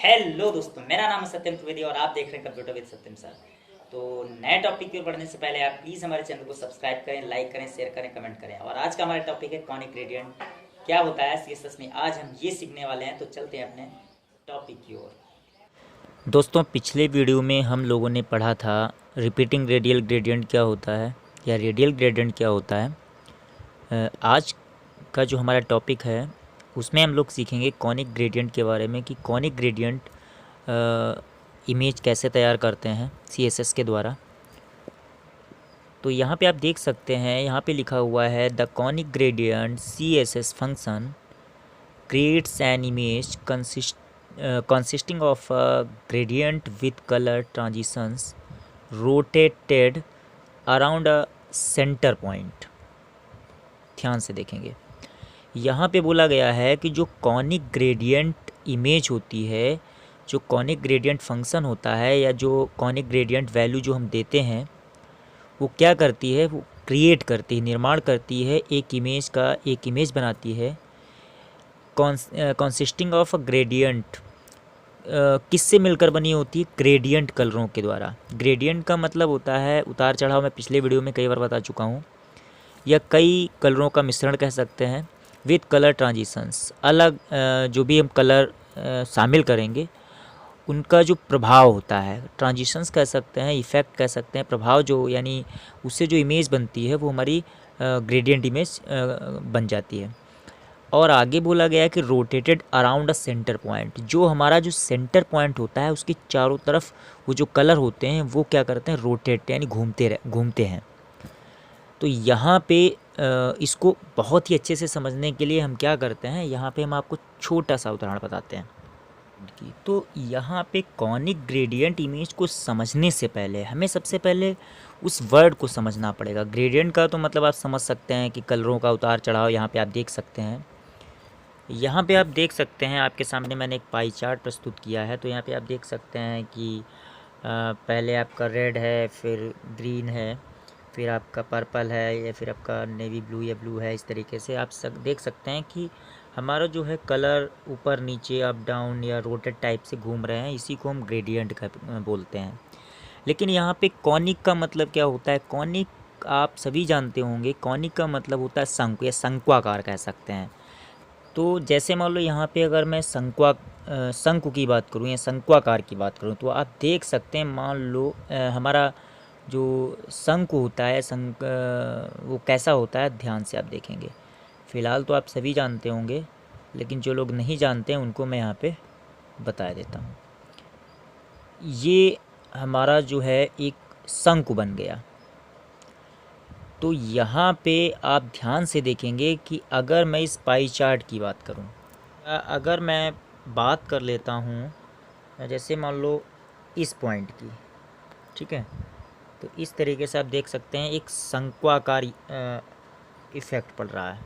Hello दोस्तों, मेरा नाम है सत्यम त्रिवेदी और आप देख रहे हैं कंप्यूटर विद सत्यम सर। तो नए टॉपिक की ओर बढ़ने से पहले आप प्लीज़ हमारे चैनल को सब्सक्राइब करें, लाइक करें, शेयर करें, कमेंट करें। और आज का हमारा टॉपिक है कॉनिक ग्रेडियंट क्या होता है सीएसएस में। आज हम ये सीखने वाले हैं, तो चलते हैं अपने टॉपिक की ओर। दोस्तों, पिछले वीडियो में हम लोगों ने पढ़ा था रिपीटिंग रेडियल ग्रेडियंट क्या होता है या रेडियल ग्रेडियंट क्या होता है। आज का जो हमारा टॉपिक है उसमें हम लोग सीखेंगे कॉनिक ग्रेडियंट के बारे में कि कॉनिक ग्रेडियंट इमेज कैसे तैयार करते हैं सीएसएस के द्वारा। तो यहाँ पे आप देख सकते हैं, यहाँ पे लिखा हुआ है the conic gradient CSS function creates an image consisting of a gradient with color transitions rotated around a center point। ध्यान से देखेंगे, यहाँ पे बोला गया है कि जो कॉनिक ग्रेडियंट इमेज होती है, जो कॉनिक ग्रेडियंट फंक्शन होता है या जो कॉनिक ग्रेडियंट वैल्यू जो हम देते हैं वो क्या करती है, वो क्रिएट करती है, निर्माण करती है एक इमेज बनाती है कॉन्सिस्टिंग ऑफ अ ग्रेडियंट। किससे मिलकर बनी होती है? ग्रेडियंट कलरों के द्वारा। ग्रेडियंट का मतलब होता है उतार चढ़ाव। मैं पिछले वीडियो में कई बार बता चुका हूँ। या कई कलरों का मिश्रण कह सकते हैं। विथ कलर ट्रांजिशंस, अलग जो भी हम कलर शामिल करेंगे उनका जो प्रभाव होता है, ट्रांजिशंस कह सकते हैं, इफ़ेक्ट कह सकते हैं, प्रभाव जो यानी उससे जो इमेज बनती है वो हमारी ग्रेडियंट इमेज बन जाती है। और आगे बोला गया है कि रोटेटेड अराउंड अ सेंटर पॉइंट। जो हमारा जो सेंटर पॉइंट होता है उसके चारों तरफ वो जो कलर होते हैं वो क्या करते हैं, रोटेट यानी घूमते हैं। तो यहाँ पे इसको बहुत ही अच्छे से समझने के लिए हम क्या करते हैं, यहाँ पे हम आपको छोटा सा उदाहरण बताते हैं। तो यहाँ पे कॉनिक ग्रेडियंट इमेज को समझने से पहले हमें सबसे पहले उस वर्ड को समझना पड़ेगा। ग्रेडियंट का तो मतलब आप समझ सकते हैं कि कलरों का उतार चढ़ाव। यहाँ पे आप देख सकते हैं, यहाँ पे आप देख सकते हैं, आपके सामने मैंने एक पाई चार्ट प्रस्तुत किया है। तो यहाँ पे आप देख सकते हैं कि पहले आपका रेड है, फिर ग्रीन है, फिर आपका पर्पल है, या फिर आपका नेवी ब्लू या ब्लू है। इस तरीके से आप देख सकते हैं कि हमारा जो है कलर ऊपर नीचे अप डाउन या रोटेट टाइप से घूम रहे हैं। इसी को हम ग्रेडियंट का बोलते हैं। लेकिन यहाँ पे कॉनिक का मतलब क्या होता है? कॉनिक आप सभी जानते होंगे, कॉनिक का मतलब होता है शंकु या शंक्वाकार कह सकते हैं। तो जैसे मान लो यहाँ पे अगर मैं शंकु की बात करूँ या शंक्वाकार की बात करूँ, तो आप देख सकते हैं, मान लो हमारा जो शंकु होता है वो कैसा होता है, ध्यान से आप देखेंगे। फ़िलहाल तो आप सभी जानते होंगे, लेकिन जो लोग नहीं जानते हैं उनको मैं यहाँ पे बता देता हूँ। ये हमारा जो है एक शंकु बन गया। तो यहाँ पे आप ध्यान से देखेंगे कि अगर मैं इस पाई चार्ट की बात करूँ, अगर मैं बात कर लेता हूँ जैसे मान लो इस पॉइंट की, ठीक है, तो इस तरीके से आप देख सकते हैं एक शंक्वाकार इफ़ेक्ट पड़ रहा है,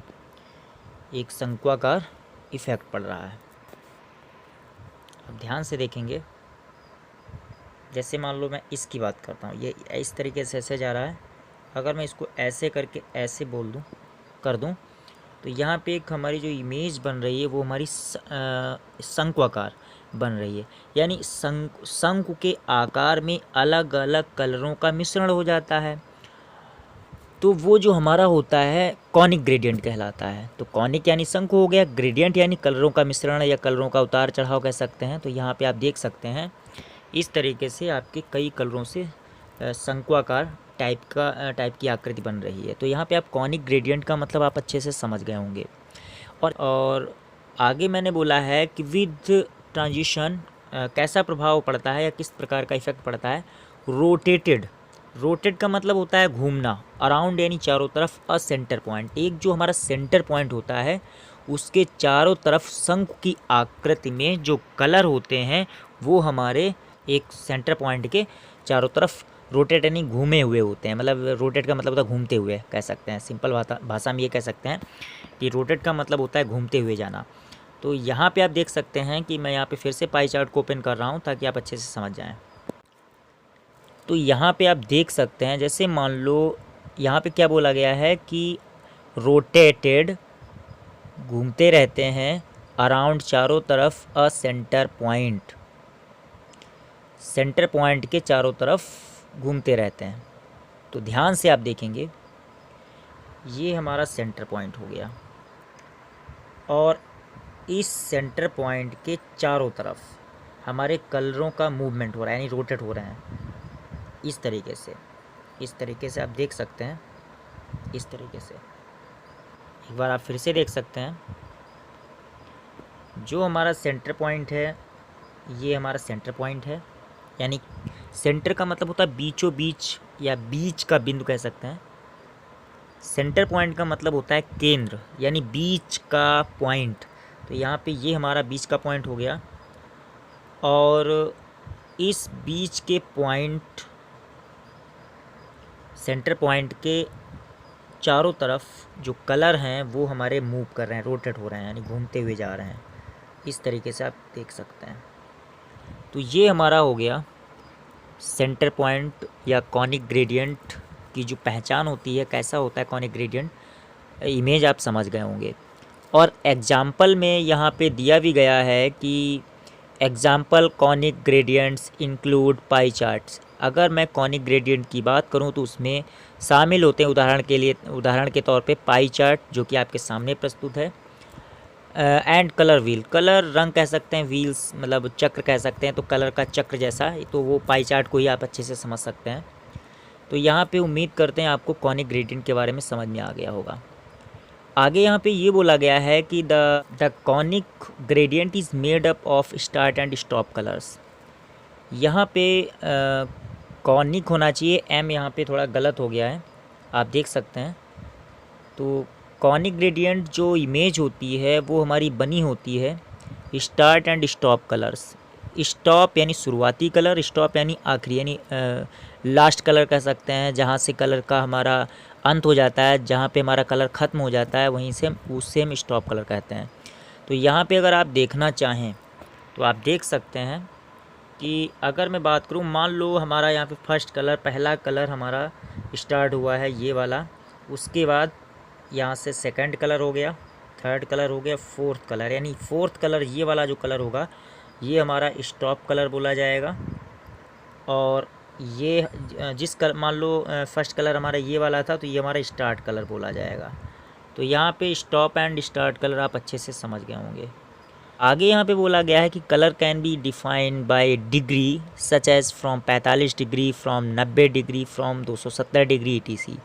एक शंक्वाकार इफ़ेक्ट पड़ रहा है। अब ध्यान से देखेंगे, जैसे मान लो मैं इसकी बात करता हूँ, ये इस तरीके से ऐसे जा रहा है। अगर मैं इसको ऐसे करके ऐसे कर दूं, तो यहाँ पे एक हमारी जो इमेज बन रही है वो हमारी शंक्वाकार बन रही है। यानी शंकु के आकार में अलग अलग कलरों का मिश्रण हो जाता है। तो वो जो हमारा होता है कॉनिक ग्रेडियंट कहलाता है। तो कॉनिक यानी शंकु हो गया, ग्रेडियंट यानी कलरों का मिश्रण या कलरों का उतार चढ़ाव कह सकते हैं। तो यहाँ पे आप देख सकते हैं इस तरीके से आपके कई कलरों से शंक्वाकार टाइप की आकृति बन रही है। तो यहाँ पे आप कॉनिक ग्रेडियंट का मतलब आप अच्छे से समझ गए होंगे। और आगे मैंने बोला है कि विद ट्रांजिशन कैसा प्रभाव पड़ता है या किस प्रकार का इफेक्ट पड़ता है। रोटेट का मतलब होता है घूमना, अराउंड यानी चारों तरफ, अ सेंटर पॉइंट, एक जो हमारा सेंटर पॉइंट होता है उसके चारों तरफ शंकु की आकृति में जो कलर होते हैं वो हमारे एक सेंटर पॉइंट के चारों तरफ रोटेट यानी घूमे हुए होते हैं। मतलब रोटेट का मतलब होता है घूमते हुए कह सकते हैं। सिंपल भाषा में ये कह सकते हैं कि रोटेट का मतलब होता है घूमते हुए जाना। तो यहाँ पे आप देख सकते हैं कि मैं यहाँ पे फिर से पाई चार्ट को ओपन कर रहा हूँ ताकि आप अच्छे से समझ जाएँ। तो यहाँ पे आप देख सकते हैं, जैसे मान लो यहाँ पे क्या बोला गया है कि रोटेटेड घूमते रहते हैं अराउंड चारों तरफ अ सेंटर पॉइंट। सेंटर पॉइंट के चारों तरफ घूमते रहते हैं। तो ध्यान से आप देखेंगे, ये हमारा सेंटर पॉइंट हो गया और इस सेंटर पॉइंट के चारों तरफ हमारे कलरों का मूवमेंट हो रहा है, यानी रोटेट हो रहे हैं इस तरीके से आप देख सकते हैं। इस तरीके से एक बार आप फिर से देख सकते हैं, जो हमारा सेंटर पॉइंट है ये हमारा सेंटर पॉइंट है, यानी सेंटर का मतलब होता है बीचों बीच या बीच का बिंदु कह सकते हैं। सेंटर पॉइंट का मतलब होता है केंद्र, यानी बीच का पॉइंट। तो यहाँ पे ये हमारा बीच का पॉइंट हो गया और इस बीच के पॉइंट, सेंटर पॉइंट के चारों तरफ जो कलर हैं वो हमारे मूव कर रहे हैं, रोटेट हो रहे हैं, यानी घूमते हुए जा रहे हैं। इस तरीके से आप देख सकते हैं। तो ये हमारा हो गया सेंटर पॉइंट या कॉनिक ग्रेडियंट की जो पहचान होती है, कैसा होता है कॉनिक ग्रेडियंट, इमेज आप समझ गए होंगे। और एग्जाम्पल में यहाँ पे दिया भी गया है कि example conic gradients include pie charts. अगर मैं कॉनिक ग्रेडियंट की बात करूँ तो उसमें शामिल होते हैं उदाहरण के तौर पे पाई चार्ट, जो कि आपके सामने प्रस्तुत है, एंड कलर व्हील, कलर रंग कह सकते हैं, व्हील्स मतलब चक्र कह सकते हैं, तो कलर का चक्र जैसा, तो वो पाई चार्ट को ही आप अच्छे से समझ सकते हैं। तो यहाँ पे उम्मीद करते हैं आपको कॉनिक ग्रेडियंट के बारे में समझ में आ गया होगा। आगे यहाँ पे ये बोला गया है कि the conic gradient is made up of start and stop colours. यहाँ पे कॉनिक होना चाहिए, एम यहाँ पे थोड़ा गलत हो गया है, आप देख सकते हैं। तो कॉनिक ग्रेडियंट जो इमेज होती है वो हमारी बनी होती है start and stop colours. Stop यानी शुरुआती कलर, स्टॉप यानी आखिरी, यानी लास्ट कलर कह सकते हैं, जहाँ से कलर का हमारा अंत हो जाता है, जहाँ पे हमारा कलर ख़त्म हो जाता है, वहीं से उससे हम स्टॉप कलर कहते हैं। तो यहाँ पे अगर आप देखना चाहें तो आप देख सकते हैं कि अगर मैं बात करूँ, मान लो हमारा यहाँ पे फर्स्ट कलर, पहला कलर हमारा स्टार्ट हुआ है ये वाला, उसके बाद यहाँ से सेकंड कलर हो गया, थर्ड कलर हो गया, फोर्थ कलर, यानी फोर्थ कलर ये वाला जो कलर होगा ये हमारा स्टॉप कलर बोला जाएगा। और ये जिस कलर, मान लो फर्स्ट कलर हमारा ये वाला था तो ये हमारा स्टार्ट कलर बोला जाएगा। तो यहाँ पे स्टॉप एंड स्टार्ट कलर आप अच्छे से समझ गए होंगे। आगे यहाँ पे बोला गया है कि colour can be defined by degree such as from 45 degree, from 90 degree, from 270 degree etc।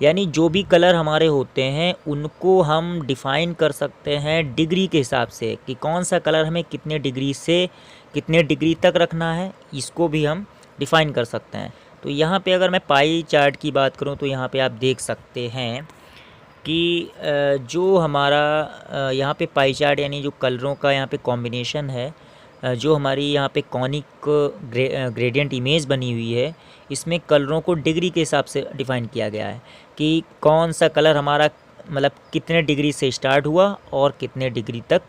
यानी जो भी कलर हमारे होते हैं उनको हम डिफ़ाइन कर सकते हैं डिग्री के हिसाब से, कि कौन सा कलर हमें कितने डिग्री से कितने डिग्री तक रखना है, इसको भी हम डिफ़ाइन कर सकते हैं। तो यहाँ पे अगर मैं पाई चार्ट की बात करूँ तो यहाँ पे आप देख सकते हैं कि जो हमारा यहाँ पे पाई चार्ट यानी जो कलरों का यहाँ पे कॉम्बिनेशन है, जो हमारी यहाँ पे कॉनिक ग्रेडियंट इमेज बनी हुई है, इसमें कलरों को डिग्री के हिसाब से डिफ़ाइन किया गया है कि कौन सा कलर हमारा मतलब कितने डिग्री से स्टार्ट हुआ और कितने डिग्री तक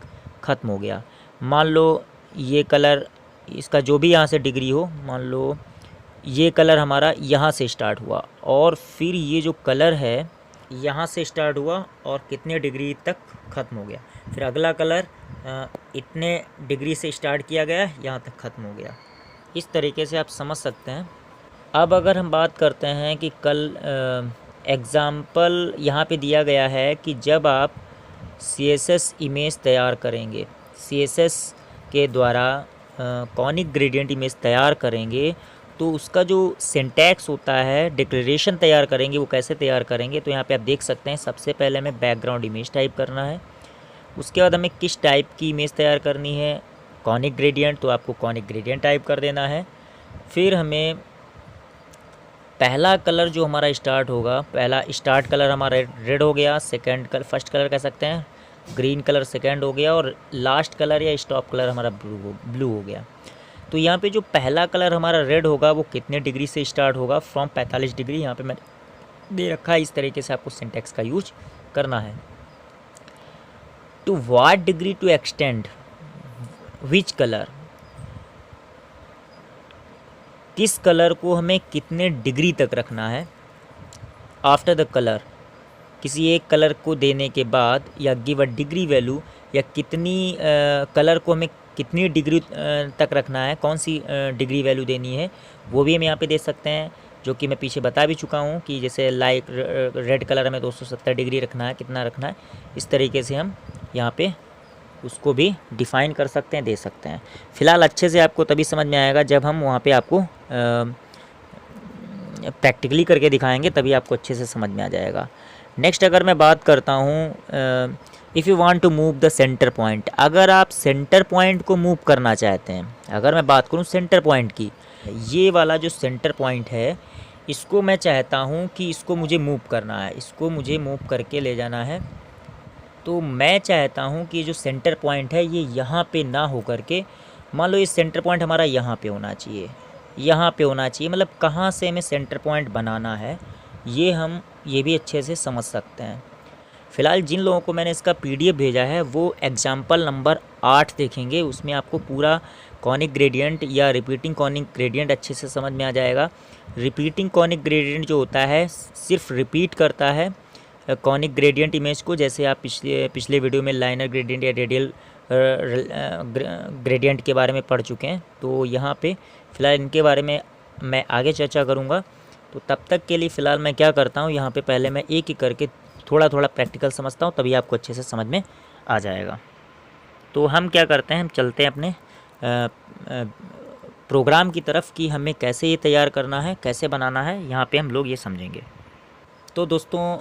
ख़त्म हो गया। मान लो ये कलर, इसका जो भी यहाँ से डिग्री हो, मान लो ये कलर हमारा यहाँ से स्टार्ट हुआ और फिर ये जो कलर है यहाँ से स्टार्ट हुआ और कितने डिग्री तक ख़त्म हो गया, फिर अगला कलर इतने डिग्री से स्टार्ट किया गया, यहाँ तक ख़त्म हो गया। इस तरीके से आप समझ सकते हैं। अब अगर हम बात करते हैं कि एग्ज़ाम्पल यहाँ पे दिया गया है कि जब आप CSS इमेज तैयार करेंगे, CSS के द्वारा कॉनिक ग्रेडियंट इमेज तैयार करेंगे तो उसका जो सिंटैक्स होता है, डिक्लेरेशन तैयार करेंगे, वो कैसे तैयार करेंगे। तो यहाँ पे आप देख सकते हैं, सबसे पहले हमें बैकग्राउंड इमेज टाइप करना है, उसके बाद हमें किस टाइप की इमेज तैयार करनी है, कॉनिक ग्रेडियंट, तो आपको कॉनिक ग्रेडियंट टाइप कर देना है। फिर हमें पहला कलर जो हमारा स्टार्ट होगा, पहला स्टार्ट कलर हमारा रेड हो गया, सेकंड कलर, फर्स्ट कलर कह सकते हैं, ग्रीन कलर सेकंड हो गया और लास्ट कलर या स्टॉप कलर हमारा ब्लू हो गया। तो यहाँ पे जो पहला कलर हमारा रेड होगा वो कितने डिग्री से स्टार्ट होगा, फ्रॉम 45 डिग्री, यहाँ पे मैंने दे रखा है। इस तरीके से आपको सिंटैक्स का यूज करना है। To what degree to extend which colour, किस कलर को हमें कितने डिग्री तक रखना है। आफ्टर द कलर, किसी एक कलर को देने के बाद, या गिव अ डिग्री वैल्यू, या कितनी कलर को हमें कितनी डिग्री तक रखना है, कौन सी डिग्री वैल्यू देनी है, वो भी हम यहाँ पे दे सकते हैं, जो कि मैं पीछे बता भी चुका हूँ कि जैसे लाइट रेड कलर में 270 डिग्री रखना है, कितना रखना है, इस तरीके से हम यहाँ पे उसको भी डिफ़ाइन कर सकते हैं, दे सकते हैं। फ़िलहाल अच्छे से आपको तभी समझ में आएगा जब हम वहाँ पे आपको प्रैक्टिकली करके दिखाएंगे, तभी आपको अच्छे से समझ में आ जाएगा। नेक्स्ट अगर मैं बात करता हूँ, if you want to move the centre point, अगर आप सेंटर पॉइंट को मूव करना चाहते हैं, अगर मैं बात करूँ सेंटर पॉइंट की, ये वाला जो सेंटर पॉइंट है, इसको मैं चाहता हूँ कि इसको मुझे मूव करना है, इसको मुझे मूव करके ले जाना है। तो मैं चाहता हूँ कि जो सेंटर पॉइंट है ये यहाँ पे ना हो करके, मान लो ये सेंटर पॉइंट हमारा यहाँ पे होना चाहिए, यहाँ पे होना चाहिए, मतलब कहाँ से हमें सेंटर पॉइंट बनाना है ये हम ये भी अच्छे से समझ सकते हैं। फ़िलहाल जिन लोगों को मैंने इसका PDF भेजा है वो एग्जाम्पल नंबर 8 देखेंगे, उसमें आपको पूरा कॉनिक ग्रेडियंट या रिपीटिंग कॉनिक ग्रेडियंट अच्छे से समझ में आ जाएगा। रिपीटिंग कॉनिक ग्रेडियंट जो होता है सिर्फ रिपीट करता है कॉनिक ग्रेडियंट इमेज को, जैसे आप पिछले वीडियो में लाइनर ग्रेडियंट या रेडियल ग्रेडियंट के बारे में पढ़ चुके हैं। तो यहाँ पे फ़िलहाल इनके बारे में मैं आगे चर्चा करूँगा। तो तब तक के लिए फ़िलहाल मैं क्या करता हूँ, यहाँ पे पहले मैं एक एक करके थोड़ा थोड़ा प्रैक्टिकल समझता हूँ, तभी आपको अच्छे से समझ में आ जाएगा। तो हम क्या करते हैं, हम चलते हैं अपने प्रोग्राम की तरफ कि हमें कैसे ये तैयार करना है, कैसे बनाना है, यहाँ पे हम लोग ये समझेंगे। तो दोस्तों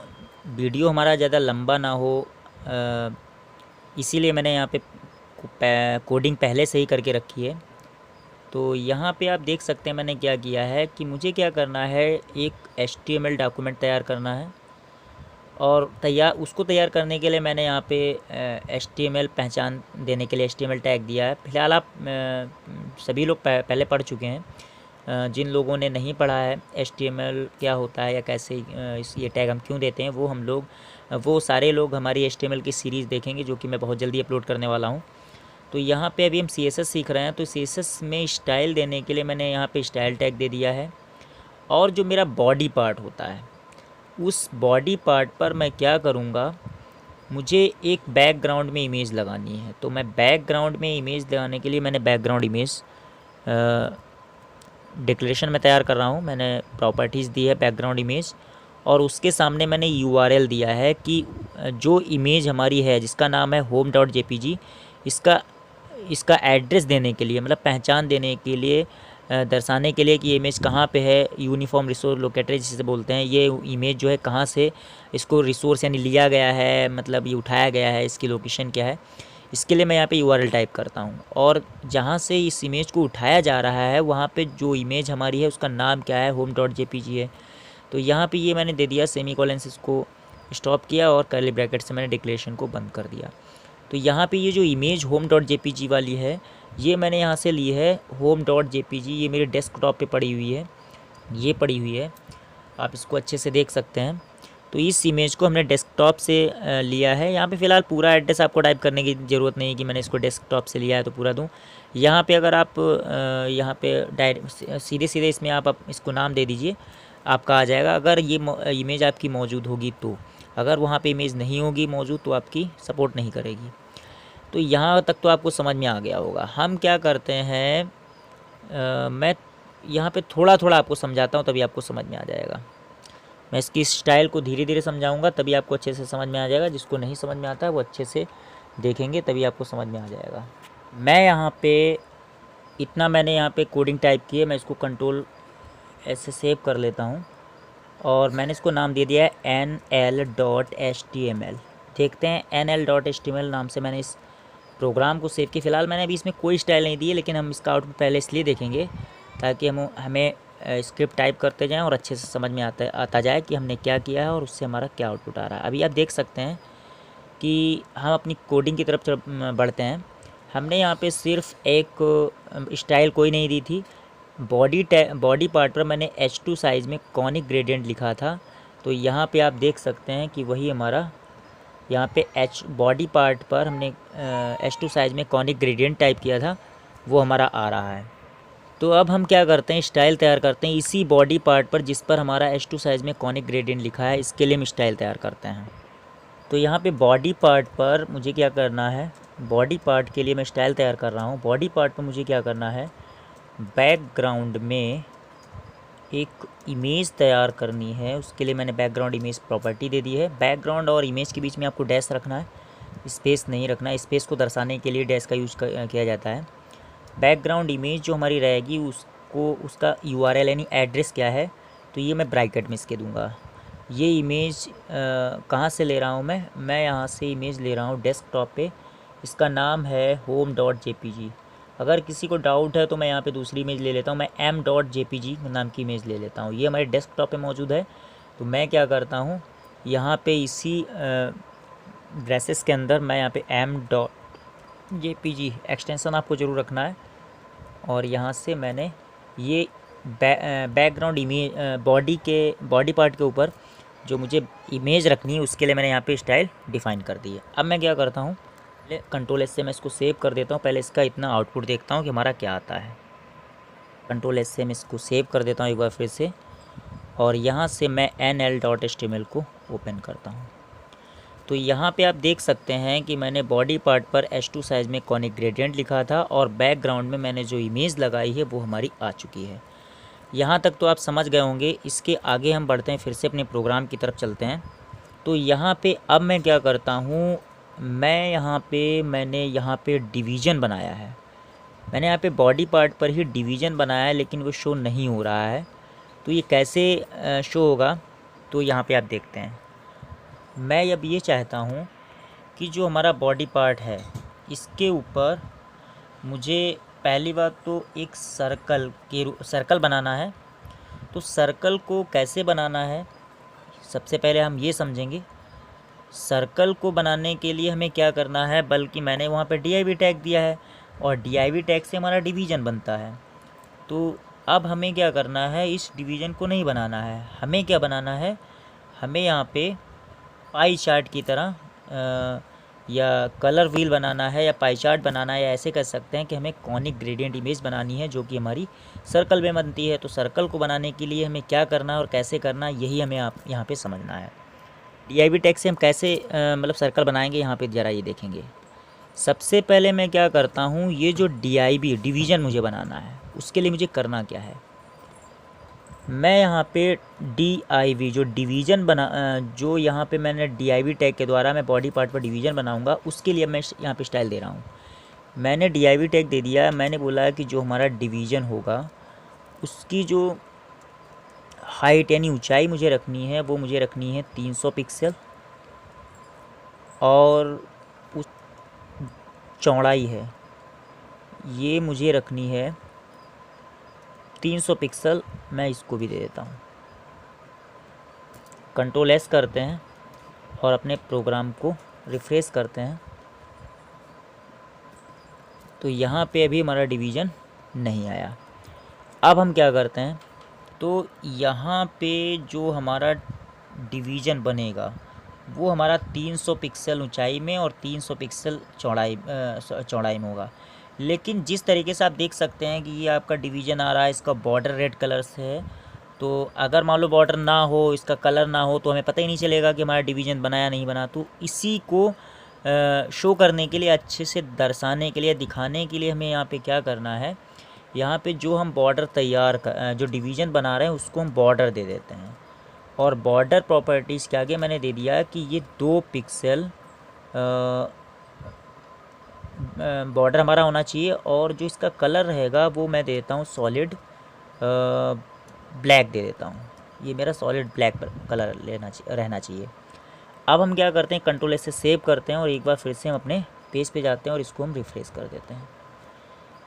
वीडियो हमारा ज़्यादा लंबा ना हो, इसीलिए मैंने यहाँ पे कोडिंग पहले से ही करके रखी है। तो यहाँ पे आप देख सकते हैं मैंने क्या किया है कि मुझे क्या करना है, एक HTML डॉक्यूमेंट तैयार करना है, और उसको तैयार करने के लिए मैंने यहाँ पे HTML पहचान देने के लिए HTML टैग दिया है। फिलहाल आप सभी लोग पहले पढ़ चुके हैं, जिन लोगों ने नहीं पढ़ा है HTML क्या होता है या कैसे ये टैग हम क्यों देते हैं, वो सारे लोग हमारी HTML की सीरीज़ देखेंगे, जो कि मैं बहुत जल्दी अपलोड करने वाला हूँ। तो यहाँ पे अभी हम CSS सीख रहे हैं, तो CSS में स्टाइल देने के लिए मैंने यहाँ पे स्टाइल टैग दे दिया है। और जो मेरा बॉडी पार्ट होता है, उस बॉडी पार्ट पर मैं क्या करूँगा, मुझे एक बैकग्राउंड में इमेज लगानी है। तो मैं बैकग्राउंड में इमेज लगाने के लिए मैंने बैकग्राउंड इमेज डिक्लेरेशन में तैयार कर रहा हूँ। मैंने प्रॉपर्टीज़ दी है बैकग्राउंड इमेज, और उसके सामने मैंने URL दिया है कि जो इमेज हमारी है जिसका नाम है home.jpg, इसका एड्रेस देने के लिए, मतलब पहचान देने के लिए, दर्शाने के लिए कि ये इमेज कहाँ पे है, यूनिफॉर्म रिसोर्स लोकेटर जिसे बोलते हैं, ये इमेज जो है कहाँ से इसको रिसोर्स यानी लिया गया है, मतलब ये उठाया गया है, इसकी लोकेशन क्या है। इसके लिए मैं यहाँ पे URL टाइप करता हूँ, और जहाँ से इस इमेज को उठाया जा रहा है वहाँ पे जो इमेज हमारी है उसका नाम क्या है, home.jpg है। तो यहाँ पे ये मैंने दे दिया, सेमीकोलन से इसको स्टॉप किया और कर्ली ब्रैकेट से मैंने डिक्लेरेशन को बंद कर दिया। तो यहाँ पे ये जो इमेज home.jpg वाली है, ये मैंने यहाँ से ली है home.jpg, ये मेरे डेस्कटॉप पे पड़ी हुई है, ये पड़ी हुई है, आप इसको अच्छे से देख सकते हैं। तो इस इमेज को हमने डेस्कटॉप से लिया है। यहाँ पे फ़िलहाल पूरा एड्रेस आपको टाइप करने की ज़रूरत नहीं है कि मैंने इसको डेस्कटॉप से लिया है तो पूरा दूँ। यहाँ पे अगर आप यहाँ पे डायरेक्ट सीधे इसमें आप इसको नाम दे दीजिए, आपका आ जाएगा। अगर ये इमेज आपकी मौजूद होगी तो, अगर वहाँ पे इमेज नहीं होगी मौजूद तो आपकी सपोर्ट नहीं करेगी। तो यहाँ तक तो आपको समझ में आ गया होगा। हम क्या करते हैं, मैं यहाँ पे थोड़ा थोड़ा आपको समझाता हूँ, तभी आपको समझ में आ जाएगा। मैं इसकी स्टाइल को धीरे धीरे समझाऊंगा, तभी आपको अच्छे से समझ में आ जाएगा। जिसको नहीं समझ में आता है वो अच्छे से देखेंगे, तभी आपको समझ में आ जाएगा। मैं यहाँ पे इतना मैंने यहाँ पे कोडिंग टाइप की है, मैं इसको कंट्रोल ऐसे सेव कर लेता हूँ, और मैंने इसको नाम दे दिया है nl.html। देखते हैं nl.html नाम से मैंने इस प्रोग्राम को सेव किया। फ़िलहाल मैंने अभी इसमें कोई स्टाइल नहीं दी है, लेकिन हम इसका आउटपुट पहले इसलिए देखेंगे ताकि हमें स्क्रिप्ट टाइप करते जाएं और अच्छे से समझ में आता जाए कि हमने क्या किया है और उससे हमारा क्या आउटपुट आ रहा है। अभी आप देख सकते हैं कि हम अपनी कोडिंग की तरफ बढ़ते हैं। हमने यहाँ पे सिर्फ एक स्टाइल कोई नहीं दी थी। बॉडी पार्ट पर मैंने H2 साइज़ में कॉनिक ग्रेडियंट लिखा था, तो यहाँ पे आप देख सकते हैं कि वही हमारा यहाँ पे बॉडी पार्ट पर हमने H2 साइज़ में कॉनिक ग्रेडियंट टाइप किया था, वो हमारा आ रहा है। तो अब हम क्या करते हैं, स्टाइल तैयार करते हैं इसी बॉडी पार्ट पर जिस पर हमारा H2 साइज़ में कॉनिक ग्रेडियंट लिखा है। इसके लिए हम स्टाइल तैयार करते हैं। तो यहाँ पे बॉडी पार्ट पर मुझे क्या करना है, बॉडी पार्ट के लिए मैं स्टाइल तैयार कर रहा हूँ। बॉडी पार्ट पर मुझे क्या करना है, बैकग्राउंड में एक इमेज तैयार करनी है। उसके लिए मैंने बैकग्राउंड इमेज प्रॉपर्टी दे दी है। बैकग्राउंड और इमेज के बीच में आपको डैश रखना है, स्पेस नहीं रखना है। स्पेस को दर्शाने के लिए डैश का यूज किया जाता है। बैकग्राउंड इमेज जो हमारी रहेगी उसको उसका URL यानी एड्रेस क्या है, तो ये मैं ब्रैकेट में इसके दूंगा। ये इमेज कहाँ से ले रहा हूँ मैं यहाँ से इमेज ले रहा हूँ डेस्कटॉप पे। इसका नाम है home.jpg। अगर किसी को डाउट है तो मैं यहाँ पे दूसरी इमेज ले लेता हूँ, मैं m.jpg नाम की इमेज ले लेता हूँ। ये हमारे डेस्कटॉप पे मौजूद है। तो मैं क्या करता हूँ, यहाँ पे इसी ब्रेसेस के अंदर मैं यहाँ पे m.jpg एक्सटेंशन आपको ज़रूर रखना है। और यहाँ से मैंने ये बैकग्राउंड इमेज बॉडी पार्ट के ऊपर जो मुझे इमेज रखनी है उसके लिए मैंने यहाँ पे स्टाइल डिफ़ाइन कर दी है। अब मैं क्या करता हूँ, कंट्रोल S से मैं इसको सेव कर देता हूँ। पहले इसका इतना आउटपुट देखता हूँ कि हमारा क्या आता है। कंट्रोल S से मैं इसको सेव कर देता हूँ एक बार फिर से, और यहाँ से मैं nl.html को ओपन करता हूँ। तो यहाँ पे आप देख सकते हैं कि मैंने बॉडी पार्ट पर H2 साइज़ में कॉनिक ग्रेडियंट लिखा था और बैकग्राउंड में मैंने जो इमेज लगाई है वो हमारी आ चुकी है। यहाँ तक तो आप समझ गए होंगे। इसके आगे हम बढ़ते हैं, फिर से अपने प्रोग्राम की तरफ चलते हैं। तो यहाँ पे अब मैं क्या करता हूँ, मैंने यहाँ पे डिवीज़न बनाया है। मैंने यहाँ पे बॉडी पार्ट पर ही डिवीज़न बनाया है, लेकिन वो शो नहीं हो रहा है। तो ये कैसे शो होगा, तो यहाँ पे आप देखते हैं। मैं अब ये चाहता हूँ कि जो हमारा बॉडी पार्ट है इसके ऊपर मुझे पहली बात तो एक सर्कल बनाना है। तो सर्कल को कैसे बनाना है, सबसे पहले हम ये समझेंगे। सर्कल को बनाने के लिए हमें क्या करना है, बल्कि मैंने वहाँ पे div टैग दिया है और div टैग से हमारा डिवीज़न बनता है। तो अब हमें क्या करना है, इस डिवीज़न को नहीं बनाना है। हमें क्या बनाना है, हमें यहाँ पे पाई चार्ट की तरह या कलर व्हील बनाना है या पाई चार्ट बनाना है, या ऐसे कर सकते हैं कि हमें कॉनिक ग्रेडियंट इमेज बनानी है जो कि हमारी सर्कल में बनती है। तो सर्कल को बनाने के लिए हमें क्या करना है और कैसे करना है, यही हमें आप यहाँ पे समझना है। div टैग से हम कैसे मतलब सर्कल बनाएंगे, यहाँ पे ज़रा ये देखेंगे। सबसे पहले मैं क्या करता हूँ, ये जो डिवीज़न मुझे बनाना है उसके लिए मुझे करना क्या है, मैं यहाँ पे div जो डिवीज़न जो यहाँ पे मैंने div टैग के द्वारा मैं बॉडी पार्ट पर डिवीज़न बनाऊँगा, उसके लिए मैं यहाँ पे स्टाइल दे रहा हूँ। मैंने div टैग दे दिया। मैंने बोला कि जो हमारा डिवीज़न होगा उसकी जो हाइट यानी ऊंचाई मुझे रखनी है वो मुझे रखनी है 300 पिक्सल, और उस चौड़ाई है ये मुझे रखनी है 300 पिक्सल। मैं इसको भी दे देता हूँ। कंट्रोल S करते हैं और अपने प्रोग्राम को रिफ्रेश करते हैं। तो यहाँ पे अभी हमारा डिवीज़न नहीं आया। अब हम क्या करते हैं, तो यहाँ पे जो हमारा डिवीज़न बनेगा वो हमारा 300 पिक्सल ऊंचाई में और 300 पिक्सल चौड़ाई में होगा। लेकिन जिस तरीके से आप देख सकते हैं कि ये आपका डिवीज़न आ रहा है, इसका बॉर्डर रेड कलर से है। तो अगर मान लो बॉर्डर ना हो, इसका कलर ना हो, तो हमें पता ही नहीं चलेगा कि हमारा डिवीज़न बना या नहीं बना। तो इसी को शो करने के लिए, अच्छे से दर्शाने के लिए, दिखाने के लिए हमें यहाँ पे क्या करना है, यहाँ पे जो हम बॉर्डर जो डिवीज़न बना रहे हैं उसको हम बॉर्डर दे देते हैं। और बॉर्डर प्रॉपर्टीज़ के आगे मैंने दे दिया कि ये 2 पिक्सल बॉर्डर हमारा होना चाहिए, और जो इसका कलर रहेगा वो मैं देता हूँ सॉलिड ब्लैक दे देता हूँ। ये मेरा सॉलिड ब्लैक कलर रहना चाहिए। अब हम क्या करते हैं, कंट्रोल S से सेव करते हैं और एक बार फिर से हम अपने पेज पे जाते हैं और इसको हम रिफ्रेश कर देते हैं।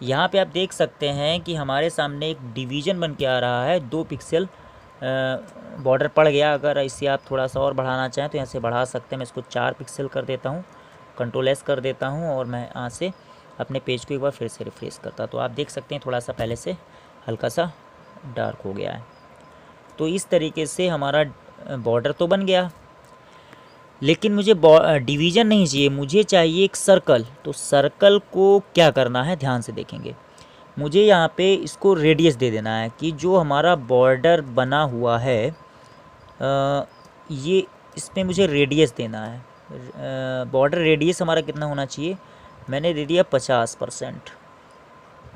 यहाँ पे आप देख सकते हैं कि हमारे सामने एक डिवीज़न बन के आ रहा है। 2 पिक्सल बॉर्डर पड़ गया। अगर इसे आप थोड़ा सा और बढ़ाना चाहें तो यहाँ से बढ़ा सकते हैं। मैं इसको 4 पिक्सल कर देता हूँ, कंट्रोल S कर देता हूँ और मैं यहाँ से अपने पेज को एक बार फिर से रिफ्रेश करता। तो आप देख सकते हैं थोड़ा सा पहले से हल्का सा डार्क हो गया है। तो इस तरीके से हमारा बॉर्डर तो बन गया, लेकिन मुझे डिवीज़न नहीं चाहिए, मुझे चाहिए एक सर्कल। तो सर्कल को क्या करना है, ध्यान से देखेंगे। मुझे यहाँ पे इसको रेडियस दे देना है कि जो हमारा बॉर्डर बना हुआ है ये इसमें मुझे रेडियस देना है। बॉर्डर रेडियस हमारा कितना होना चाहिए, मैंने दे दिया 50%।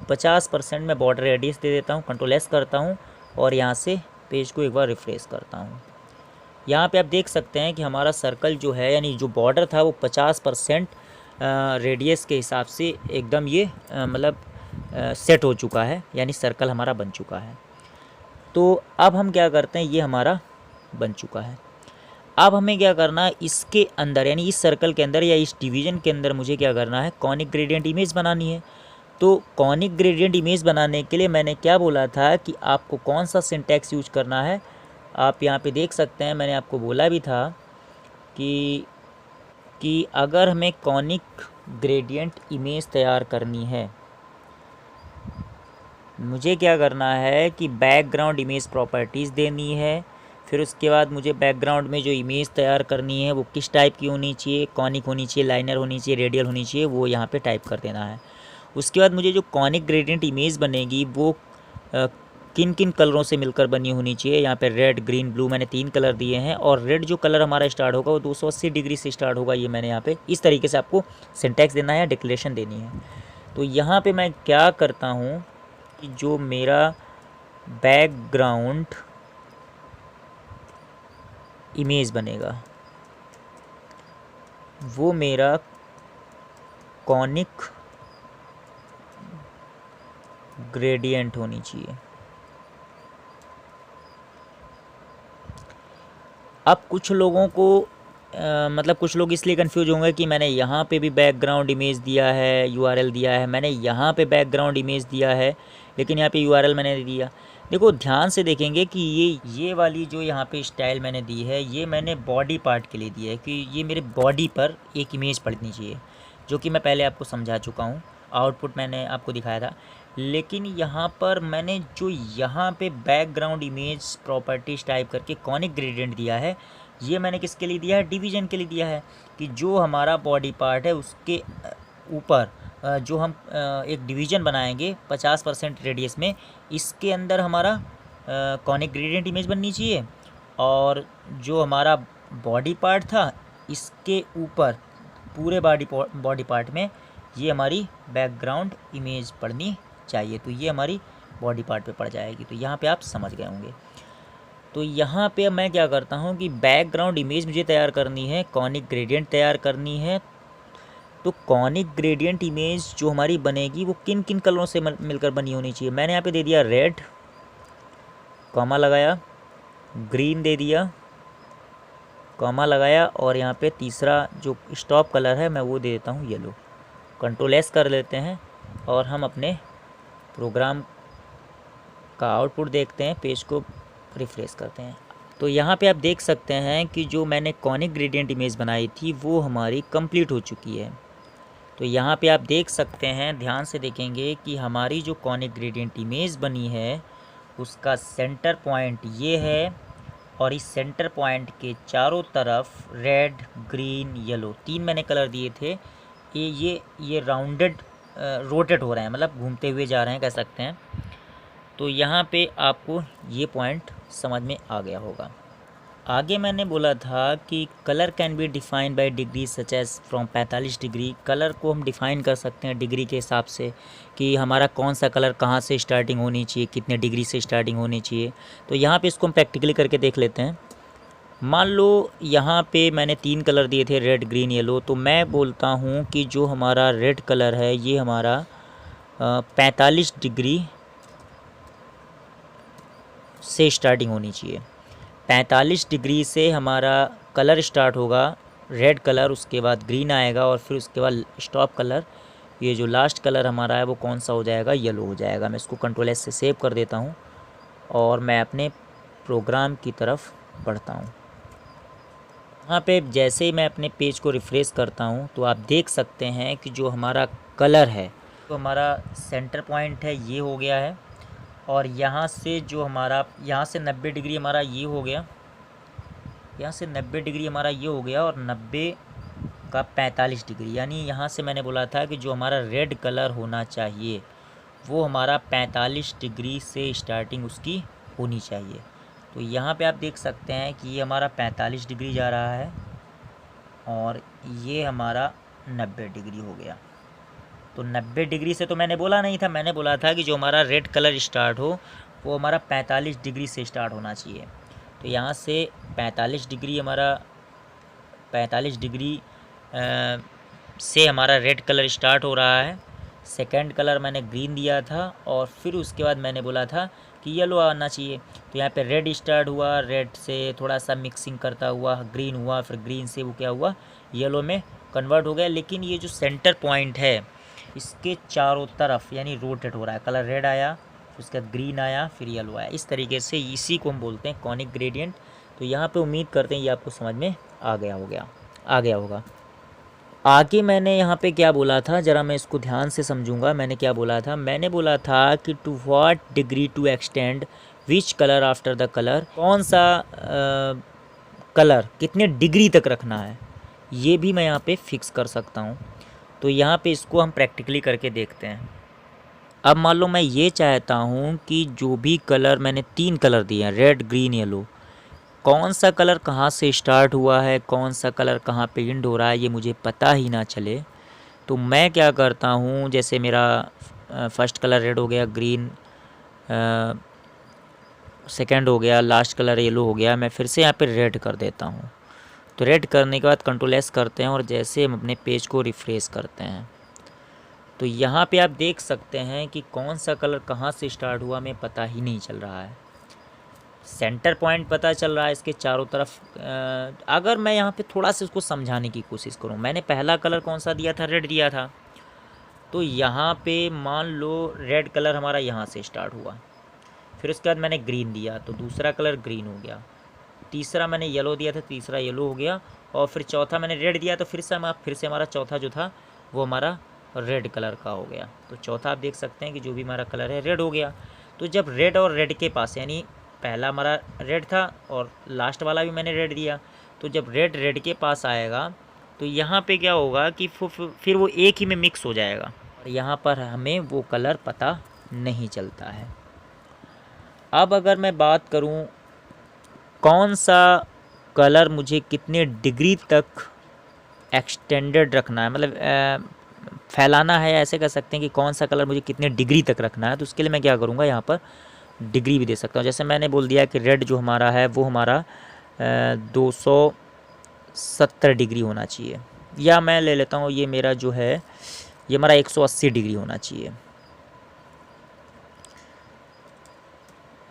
50% मैं बॉर्डर रेडियस दे देता हूँ, कंट्रोल एस करता हूँ और यहाँ से पेज को एक बार रिफ्रेश करता हूँ। यहाँ पे आप देख सकते हैं कि हमारा सर्कल जो है, यानी जो बॉर्डर था वो 50% रेडियस के हिसाब से एकदम ये मतलब सेट हो चुका है, यानी सर्कल हमारा बन चुका है। तो अब हम क्या करते हैं, ये हमारा बन चुका है। अब हमें क्या करना है, इसके अंदर यानी इस सर्कल के अंदर या इस डिवीज़न के अंदर मुझे क्या करना है, कॉनिक ग्रेडियंट इमेज बनानी है। तो कॉनिक ग्रेडियंट इमेज बनाने के लिए मैंने क्या बोला था कि आपको कौन सा सिंटैक्स यूज करना है। आप यहाँ पे देख सकते हैं, मैंने आपको बोला भी था कि अगर हमें कॉनिक ग्रेडियंट इमेज तैयार करनी है, मुझे क्या करना है कि बैकग्राउंड इमेज प्रॉपर्टीज़ देनी है। फिर उसके बाद मुझे बैकग्राउंड में जो इमेज तैयार करनी है वो किस टाइप की होनी चाहिए, कॉनिक होनी चाहिए, लाइनर होनी चाहिए, रेडियल होनी चाहिए, वो यहाँ पे टाइप कर देना है। उसके बाद मुझे जो कॉनिक ग्रेडियंट इमेज बनेगी वो किन किन कलरों से मिलकर बनी होनी चाहिए। यहाँ पे रेड, ग्रीन, ब्लू मैंने 3 कलर दिए हैं और रेड जो कलर हमारा स्टार्ट होगा वो 280 डिग्री से स्टार्ट होगा। ये मैंने यहाँ पे इस तरीके से आपको सिंटैक्स देना है या डिक्लेरेशन देनी है। तो यहाँ पे मैं क्या करता हूँ कि जो मेरा बैकग्राउंड इमेज बनेगा वो मेरा कॉनिक ग्रेडियंट होनी चाहिए। अब कुछ लोगों को मतलब कुछ लोग इसलिए कंफ्यूज होंगे कि मैंने यहाँ पे भी बैकग्राउंड इमेज दिया है, यूआरएल दिया है, मैंने यहाँ पे बैकग्राउंड इमेज दिया है लेकिन यहाँ पे यूआरएल मैंने नहीं दिया। देखो ध्यान से देखेंगे कि ये वाली जो यहाँ पे स्टाइल मैंने दी है ये मैंने बॉडी पार्ट के लिए दी है कि ये मेरे बॉडी पर एक इमेज पड़नी चाहिए, जो कि मैं पहले आपको समझा चुका हूँ, आउटपुट मैंने आपको दिखाया था। लेकिन यहाँ पर मैंने जो यहाँ पे बैकग्राउंड इमेज प्रॉपर्टीज टाइप करके कॉनिक ग्रेडियंट दिया है, ये मैंने किसके लिए दिया है, डिवीज़न के लिए दिया है कि जो हमारा बॉडी पार्ट है उसके ऊपर जो हम एक डिवीज़न बनाएंगे 50% रेडियस में, इसके अंदर हमारा कॉनिक ग्रेडियंट इमेज बननी चाहिए और जो हमारा बॉडी पार्ट था इसके ऊपर पूरे बॉडी पार्ट में ये हमारी बैकग्राउंड इमेज पड़नी चाहिए। तो ये हमारी बॉडी पार्ट पे पड़ जाएगी। तो यहाँ पे आप समझ गए होंगे। तो यहाँ पे मैं क्या करता हूँ कि बैकग्राउंड इमेज मुझे तैयार करनी है, कॉनिक ग्रेडियंट तैयार करनी है। तो कॉनिक ग्रेडियंट इमेज जो हमारी बनेगी वो किन किन कलरों से मिलकर बनी होनी चाहिए। मैंने यहाँ पे दे दिया रेड, कॉमा लगाया, ग्रीन दे दिया, कॉमा लगाया और यहाँ पे तीसरा जो स्टॉप कलर है मैं वो दे देता हूँ येलो। कंट्रोल एस कर लेते हैं और हम अपने प्रोग्राम का आउटपुट देखते हैं, पेज को रिफ्रेश करते हैं। तो यहाँ पे आप देख सकते हैं कि जो मैंने कॉनिक ग्रेडियंट इमेज बनाई थी वो हमारी कंप्लीट हो चुकी है। तो यहाँ पे आप देख सकते हैं, ध्यान से देखेंगे कि हमारी जो कॉनिक ग्रेडियंट इमेज बनी है उसका सेंटर पॉइंट ये है और इस सेंटर पॉइंट के चारों तरफ रेड, ग्रीन, येलो 3 मैंने कलर दिए थे। ये राउंडेड रोटेट हो रहे हैं, मतलब घूमते हुए जा रहे हैं कह सकते हैं। तो यहाँ पे आपको ये पॉइंट समझ में आ गया होगा। आगे मैंने बोला था कि colour can be defined by degree such as from 45 degree. Colour को हम डिफ़ाइन कर सकते हैं डिग्री के हिसाब से कि हमारा कौन सा कलर कहाँ से स्टार्टिंग होनी चाहिए, कितने डिग्री से स्टार्टिंग होनी चाहिए। तो यहाँ पे इसको हम प्रैक्टिकली करके देख लेते हैं। मान लो यहाँ पे मैंने 3 कलर दिए थे, रेड, ग्रीन, येलो। तो मैं बोलता हूँ कि जो हमारा रेड कलर है ये हमारा 45 डिग्री से स्टार्टिंग होनी चाहिए। 45 डिग्री से हमारा कलर स्टार्ट होगा, रेड कलर, उसके बाद ग्रीन आएगा और फिर उसके बाद स्टॉप कलर, ये जो लास्ट कलर हमारा है वो कौन सा हो जाएगा, येलो हो जाएगा। मैं इसको कंट्रोल एस से सेव कर देता हूँ और मैं अपने प्रोग्राम की तरफ बढ़ता हूँ। यहाँ पे जैसे ही मैं अपने पेज को रिफ़्रेश करता हूँ तो आप देख सकते हैं कि जो हमारा कलर है, तो हमारा सेंटर पॉइंट है ये हो गया है और यहाँ से जो हमारा यहाँ से 90 डिग्री हमारा ये हो गया, यहाँ से 90 डिग्री हमारा ये हो गया और 90 का 45 डिग्री, यानी यहाँ से मैंने बोला था कि जो हमारा रेड कलर होना चाहिए वो हमारा 45 डिग्री से स्टार्टिंग उसकी होनी चाहिए। तो यहाँ पे आप देख सकते हैं कि ये हमारा 45 डिग्री जा रहा है और ये हमारा 90 डिग्री हो गया। तो 90 डिग्री से तो मैंने बोला नहीं था, मैंने बोला था कि जो हमारा रेड कलर स्टार्ट हो वो हमारा 45 डिग्री से स्टार्ट होना चाहिए। तो यहाँ से 45 डिग्री हमारा 45 डिग्री से हमारा रेड कलर स्टार्ट हो रहा है। सेकंड कलर मैंने ग्रीन दिया था और फिर उसके बाद मैंने बोला था कि येलो आना चाहिए। तो यहाँ पे रेड स्टार्ट हुआ, रेड से थोड़ा सा मिक्सिंग करता हुआ ग्रीन हुआ, फिर ग्रीन से वो क्या हुआ, येलो में कन्वर्ट हो गया। लेकिन ये जो सेंटर पॉइंट है इसके चारों तरफ यानी रोटेट हो रहा है। कलर रेड आया, फिर उसके बाद ग्रीन आया, फिर येलो आया। इस तरीके से इसी को हम बोलते हैं कॉनिक ग्रेडियंट। तो यहाँ पे उम्मीद करते हैं ये आपको समझ में आ गया होगा। आगे मैंने यहाँ पे क्या बोला था, ज़रा मैं इसको ध्यान से समझूंगा। मैंने क्या बोला था, मैंने बोला था कि to what degree to extend which colour after the colour, कौन सा कलर कितने डिग्री तक रखना है, ये भी मैं यहाँ पे फिक्स कर सकता हूँ। तो यहाँ पे इसको हम प्रैक्टिकली करके देखते हैं। अब मान लो मैं ये चाहता हूँ कि जो भी कलर मैंने 3 कलर दिए हैं, रेड ग्रीन येलो, कौन सा कलर कहाँ से स्टार्ट हुआ है, कौन सा कलर कहाँ पे एंड हो रहा है, ये मुझे पता ही ना चले। तो मैं क्या करता हूँ, जैसे मेरा फर्स्ट कलर रेड हो गया, ग्रीन सेकंड हो गया, लास्ट कलर येलो हो गया, मैं फिर से यहाँ पे रेड कर देता हूँ। तो रेड करने के बाद कंट्रोल एस करते हैं और जैसे हम अपने पेज को रिफ्रेश करते हैं तो यहाँ पे आप देख सकते हैं कि कौन सा कलर कहाँ से स्टार्ट हुआ हमें पता ही नहीं चल रहा है। सेंटर पॉइंट पता चल रहा है इसके चारों तरफ। अगर मैं यहाँ पे थोड़ा सा इसको समझाने की कोशिश करूँ, मैंने पहला कलर कौन सा दिया था, रेड दिया था। तो यहाँ पे मान लो रेड कलर हमारा यहाँ से स्टार्ट हुआ, फिर उसके बाद मैंने ग्रीन दिया तो दूसरा कलर ग्रीन हो गया, तीसरा मैंने येलो दिया था, तीसरा येलो हो गया, और फिर चौथा मैंने रेड दिया तो फिर से हमारा चौथा जो था वो हमारा रेड कलर का हो गया। तो चौथा आप देख सकते हैं कि जो भी हमारा कलर है रेड हो गया। तो जब रेड और रेड के पास, यानी पहला हमारा रेड था और लास्ट वाला भी मैंने रेड दिया, तो जब रेड रेड के पास आएगा तो यहाँ पे क्या होगा कि फिर वो एक ही में मिक्स हो जाएगा और यहाँ पर हमें वो कलर पता नहीं चलता है। अब अगर मैं बात करूँ कौन सा कलर मुझे कितने डिग्री तक एक्सटेंडेड रखना है, मतलब फैलाना है, ऐसे कह सकते हैं कि कौन सा कलर मुझे कितने डिग्री तक रखना है, तो उसके लिए मैं क्या करूँगा, यहाँ पर डिग्री भी दे सकता हूँ। जैसे मैंने बोल दिया कि रेड जो हमारा है वो हमारा 270 डिग्री होना चाहिए, या मैं ले लेता हूँ ये मेरा जो है ये हमारा 180 डिग्री होना चाहिए।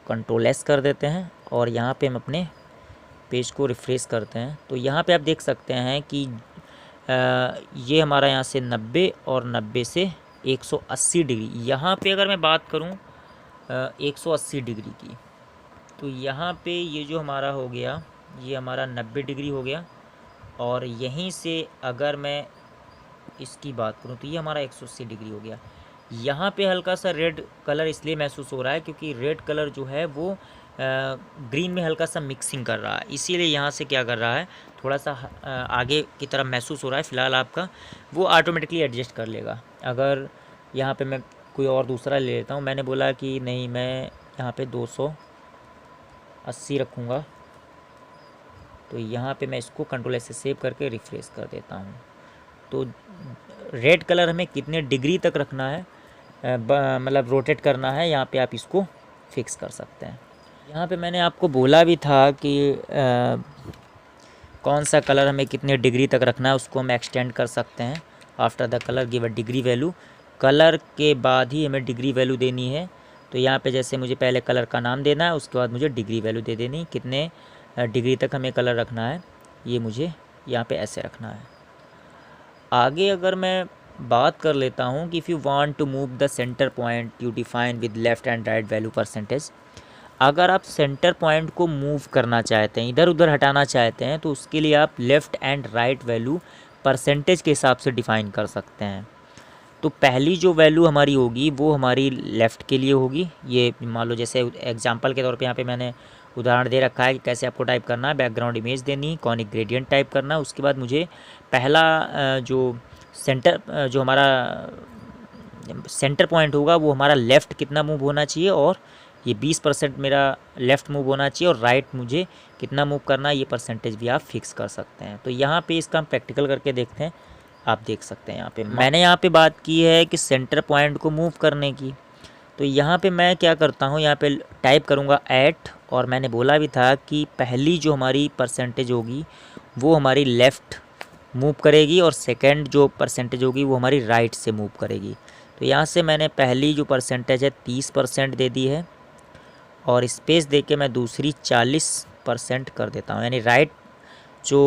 कंट्रोल एस कर देते हैं और यहाँ पे हम अपने पेज को रिफ्रेश करते हैं तो यहाँ पे आप देख सकते हैं कि ये हमारा यहाँ से 90 और 90 से 180 डिग्री। यहाँ पे अगर मैं बात करूँ 180 डिग्री की, तो यहाँ पे ये जो हमारा हो गया ये हमारा 90 डिग्री हो गया, और यहीं से अगर मैं इसकी बात करूँ तो ये हमारा 180 डिग्री हो गया। यहाँ पे हल्का सा रेड कलर इसलिए महसूस हो रहा है क्योंकि रेड कलर जो है वो ग्रीन में हल्का सा मिक्सिंग कर रहा है, इसीलिए यहाँ से क्या कर रहा है, थोड़ा सा आगे की तरफ महसूस हो रहा है। फ़िलहाल आपका वो ऑटोमेटिकली एडजस्ट कर लेगा। अगर यहाँ पे मैं कोई और दूसरा ले लेता हूँ, मैंने बोला कि नहीं मैं यहाँ पे 280 रखूँगा, तो यहाँ पे मैं इसको कंट्रोल एस से सेव करके रिफ्रेश कर देता हूँ। तो रेड कलर हमें कितने डिग्री तक रखना है, मतलब रोटेट करना है, यहाँ पे आप इसको फिक्स कर सकते हैं। यहाँ पे मैंने आपको बोला भी था कि कौन सा कलर हमें कितने डिग्री तक रखना है, उसको हम एक्सटेंड कर सकते हैं। After the colour give a degree value, colour के बाद ही हमें डिग्री वैल्यू देनी है। तो यहाँ पे जैसे मुझे पहले कलर का नाम देना है, उसके बाद मुझे डिग्री वैल्यू दे देनी, कितने डिग्री तक हमें कलर रखना है, ये मुझे यहाँ पे ऐसे रखना है। आगे अगर मैं बात कर लेता हूँ कि if you want to move the centre point you define with left and right value percentage, अगर आप सेंटर पॉइंट को मूव करना चाहते हैं, इधर उधर हटाना चाहते हैं, तो उसके लिए आप left and right value percentage के हिसाब से डिफ़ाइन कर सकते हैं। तो पहली जो वैल्यू हमारी होगी वो हमारी लेफ़्ट के लिए होगी। ये मान लो जैसे एग्जांपल के तौर पे यहाँ पे मैंने उदाहरण दे रखा है कि कैसे आपको टाइप करना है, बैकग्राउंड इमेज देनी, कॉनिक ग्रेडियंट टाइप करना है। उसके बाद मुझे पहला जो जो हमारा सेंटर पॉइंट होगा वो हमारा लेफ़्ट कितना मूव होना चाहिए, और ये 20% मेरा लेफ़्ट मूव होना चाहिए, और राइट मुझे कितना मूव करना है, ये परसेंटेज भी आप फिक्स कर सकते हैं। तो यहाँ पे इसका हम प्रैक्टिकल करके देखते हैं आप देख सकते हैं यहाँ पे मैंने यहाँ पे बात की है कि सेंटर पॉइंट को मूव करने की। तो यहाँ पे मैं क्या करता हूँ, यहाँ पे टाइप करूँगा एट, और मैंने बोला भी था कि पहली जो हमारी परसेंटेज होगी वो हमारी लेफ़्ट मूव करेगी और सेकंड जो परसेंटेज होगी वो हमारी राइट से मूव करेगी। तो यहाँ से मैंने पहली जो परसेंटेज है 30% दे दी है और स्पेस दे के मैं दूसरी 40% कर देता हूँ। यानी राइट जो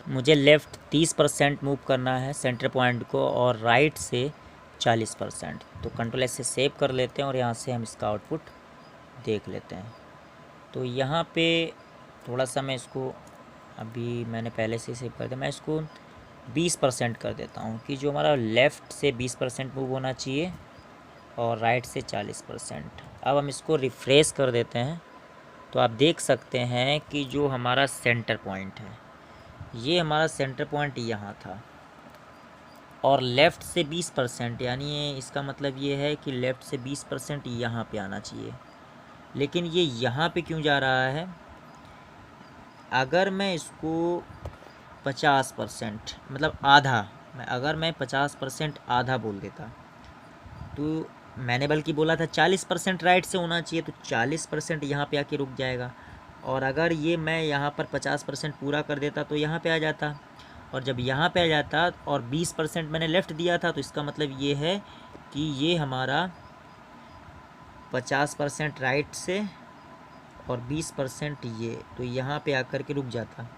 मुझे लेफ़्ट 30% मूव करना है सेंटर पॉइंट को और राइट से 40%। तो कंट्रोल एस से सेव कर लेते हैं और यहाँ से हम इसका आउटपुट देख लेते हैं। तो यहाँ पे थोड़ा सा मैं इसको, अभी मैंने पहले से सेव कर दिया, मैं इसको 20% कर देता हूँ कि जो हमारा लेफ़्ट से 20% मूव होना चाहिए और राइट से 40%। अब हम इसको रिफ्रेश कर देते हैं तो आप देख सकते हैं कि जो हमारा सेंटर पॉइंट है, ये हमारा सेंटर पॉइंट यहाँ था और लेफ़्ट से 20%, यानी इसका मतलब ये है कि लेफ़्ट से 20% यहाँ पे आना चाहिए। लेकिन ये यहाँ पे क्यों जा रहा है? अगर मैं इसको 50% मतलब आधा, अगर मैं 50% आधा बोल देता तो मैंने बल्कि बोला था 40% राइट से होना चाहिए, तो 40% यहाँ पे आके रुक जाएगा। और अगर ये मैं यहाँ पर 50% पूरा कर देता तो यहाँ पे आ जाता, और जब यहाँ पे आ जाता और 20% मैंने लेफ़्ट दिया था, तो इसका मतलब ये है कि ये हमारा 50% राइट से और 20% ये, तो यहाँ पे आकर के रुक जाता।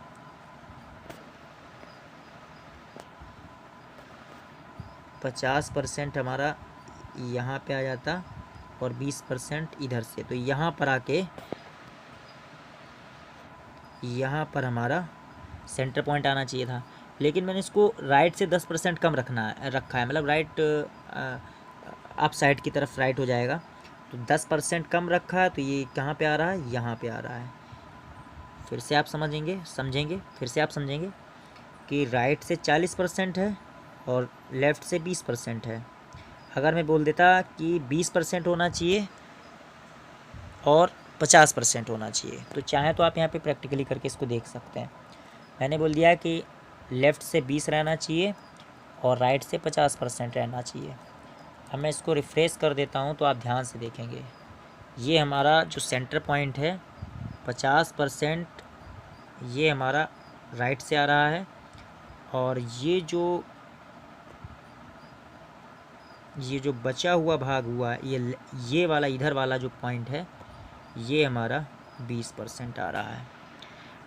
पचास % हमारा यहाँ पे आ जाता और 20% इधर से, तो यहाँ पर आके यहाँ पर हमारा सेंटर पॉइंट आना चाहिए था। लेकिन मैंने इसको राइट से 10% कम रखा है, मतलब राइट अप साइड की तरफ राइट हो जाएगा, तो 10% कम रखा है, तो ये कहाँ पे आ रहा है? यहाँ पे आ रहा है। फिर से आप समझेंगे कि राइट से 40% है और लेफ़्ट से 20% है। अगर मैं बोल देता कि 20% होना चाहिए और 50% होना चाहिए, तो चाहे तो आप यहाँ पे प्रैक्टिकली करके इसको देख सकते हैं। मैंने बोल दिया कि लेफ़्ट से 20 रहना चाहिए और राइट से 50% रहना चाहिए। अब मैं इसको रिफ़्रेश कर देता हूँ तो आप ध्यान से देखेंगे, ये हमारा जो सेंटर पॉइंट है 50% ये हमारा राइट से आ रहा है और ये जो बचा हुआ भाग हुआ, ये वाला इधर वाला जो पॉइंट है ये हमारा 20% आ रहा है।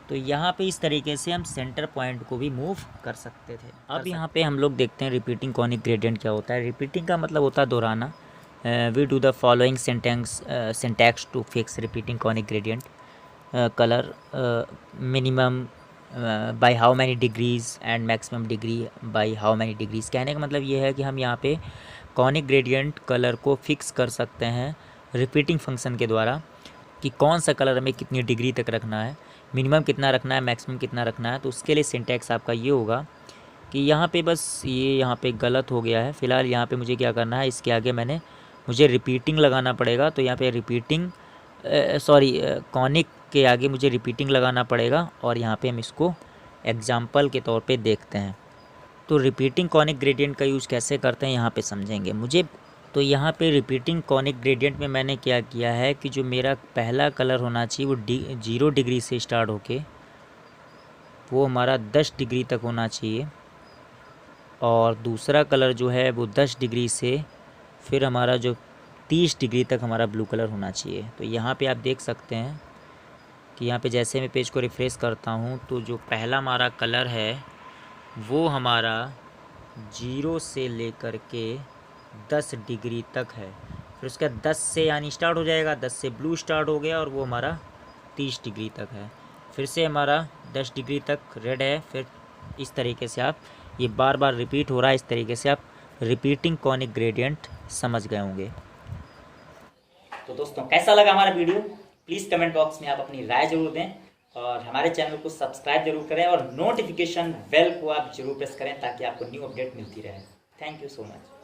तो यहाँ पे इस तरीके से हम सेंटर पॉइंट को भी मूव कर सकते थे। अब यहाँ पे हम लोग देखते हैं रिपीटिंग कॉनिक ग्रेडियंट क्या होता है। रिपीटिंग का मतलब होता है दोहराना। We do the following syntax to fix repeating conic gradient. Colour minimum by how many degrees and maximum degree by how many degrees. कहने का मतलब ये है कि हम यहाँ पे कॉनिक ग्रेडियंट कलर को फिक्स कर सकते हैं रिपीटिंग फंक्शन के द्वारा कि कौन सा कलर हमें कितनी डिग्री तक रखना है, मिनिमम कितना रखना है, मैक्सिमम कितना रखना है। तो उसके लिए सिंटैक्स आपका ये होगा कि यहाँ पे बस ये यहाँ पे गलत हो गया है। फ़िलहाल यहाँ पे मुझे क्या करना है, इसके आगे मुझे रिपीटिंग लगाना पड़ेगा। तो यहाँ पे रिपीटिंग कॉनिक के आगे मुझे रिपीटिंग लगाना पड़ेगा और यहाँ पे हम इसको एग्जाम्पल के तौर पे देखते हैं। तो रिपीटिंग कॉनिक ग्रेडियंट का यूज़ कैसे करते हैं यहाँ पे समझेंगे। तो यहाँ पे रिपीटिंग कॉनिक ग्रेडियंट में मैंने क्या किया है कि जो मेरा पहला कलर होना चाहिए वो 0 डिग्री से स्टार्ट होके वो हमारा 10 डिग्री तक होना चाहिए और दूसरा कलर जो है वो 10 डिग्री से फिर हमारा जो 30 डिग्री तक हमारा ब्लू कलर होना चाहिए। तो यहाँ पे आप देख सकते हैं कि यहाँ पे जैसे मैं पेज को रिफ़्रेश करता हूँ तो जो पहला हमारा कलर है वो हमारा 0 से लेकर के 10 डिग्री तक है। फिर उसका 10 से यानी स्टार्ट हो जाएगा, 10 से ब्लू स्टार्ट हो गया और वो हमारा 30 डिग्री तक है। फिर से हमारा 10 डिग्री तक रेड है। फिर इस तरीके से आप, ये बार बार रिपीट हो रहा है, इस तरीके से आप रिपीटिंग कॉनिक ग्रेडियंट समझ गए होंगे। तो दोस्तों कैसा लगा हमारा वीडियो, प्लीज़ कमेंट बॉक्स में आप अपनी राय जरूर दें और हमारे चैनल को सब्सक्राइब जरूर करें और नोटिफिकेशन बेल को आप जरूर प्रेस करें ताकि आपको न्यू अपडेट मिलती रहे। Thank you so much.